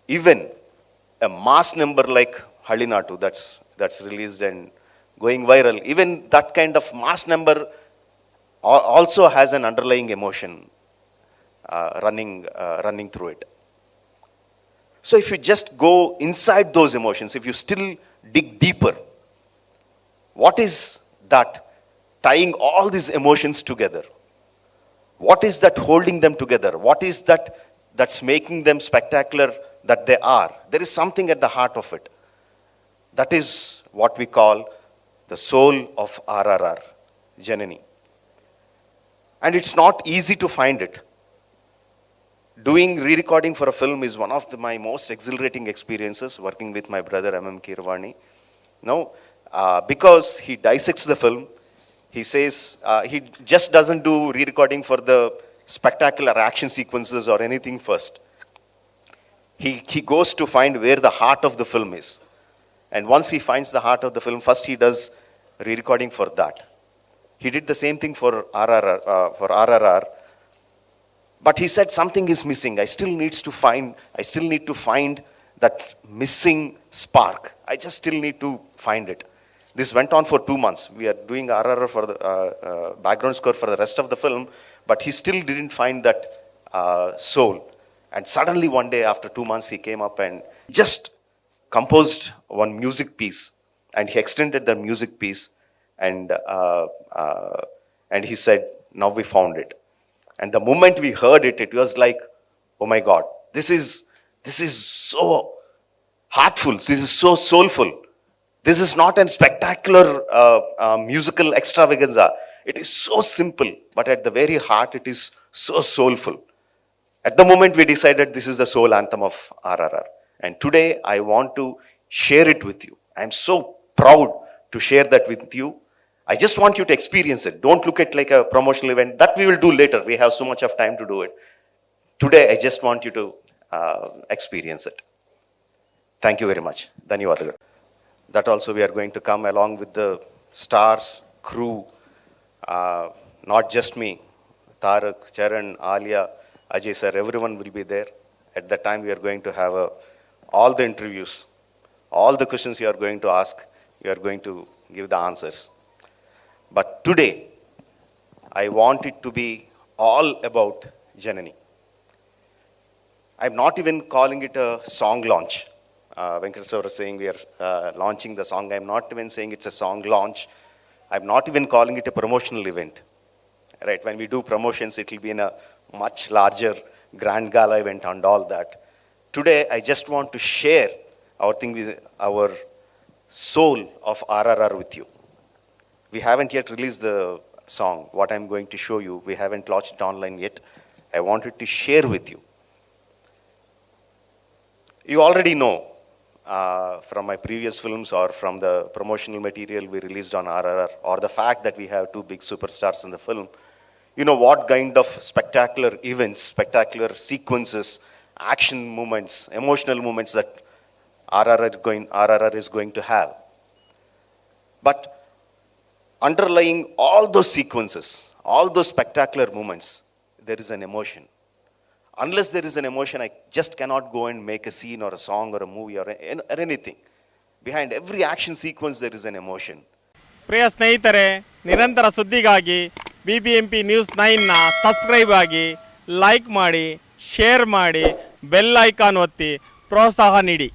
even a mass number like Halinatu that's released and going viral, even that kind of mass number also has an underlying emotion running through it. So if you just go inside those emotions, if you still dig deeper, what is that tying all these emotions together? What is that holding them together? What is that that's making them spectacular that they are? There is something at the heart of it. That is what we call the soul of RRR, Janani. And it's not easy to find it. Doing re-recording for a film is one of my most exhilarating experiences, working with my brother M.M. Keeravani. Now, because he dissects the film, he says he just doesn't do re-recording for the spectacular action sequences or anything first. He goes to find where the heart of the film is. And once he finds the heart of the film, first he does re-recording for that. He did the same thing for RRR. But he said something is missing. I still need to find that missing spark. I just still need to find it. This went on for 2 months. We are doing RRR for the background score for the rest of the film, but he still didn't find that soul. And suddenly one day after 2 months, he came up and just composed one music piece. And he extended the music piece, and he said, "Now we found it." And the moment we heard it, it was like, oh my God, this is so heartful. This is so soulful. This is not a spectacular musical extravaganza. It is so simple, but at the very heart, it is so soulful. At the moment, we decided this is the soul anthem of RRR. And today, I want to share it with you. I'm so proud to share that with you. I just want you to experience it. Don't look at it like a promotional event. That we will do later. We have so much of time to do it. Today, I just want you to experience it. Thank you very much. Dhanyavadagal. That also we are going to come along with the stars, crew, not just me. Tarak, Charan, Alia, Ajay sir, everyone will be there. At that time, we are going to have all the interviews, all the questions you are going to ask, you are going to give the answers. But today, I want it to be all about Janani. I'm not even calling it a song launch. Venkat sir was saying we are launching the song. I'm not even saying it's a song launch. I'm not even calling it a promotional event. Right? When we do promotions, it will be in a much larger grand gala event and all that. Today, I just want to share our thing with our soul of RRR with you. We haven't yet released the song, what I'm going to show you. We haven't launched it online yet. I wanted to share with you. You already know from my previous films or from the promotional material we released on RRR, or the fact that we have two big superstars in the film, you know what kind of spectacular events, spectacular sequences, action moments, emotional moments that RRR is going to have. But underlying all those sequences, all those spectacular moments, there is an emotion. Unless there is an emotion, I just cannot go and make a scene or a song or a movie or anything. Behind every action sequence, there is an emotion. ಪ್ರಿಯ ಸ್ನೇಹಿತರೆ, ನಿರಂತರ ಸುದ್ದಿಗಾಗಿ BBMP news 9ನ subscribe ಆಗಿ, like ಮಾಡಿ, share ಮಾಡಿ, bell icon ಒತ್ತಿ ಪ್ರೋತ್ಸಾಹ ನೀಡಿ.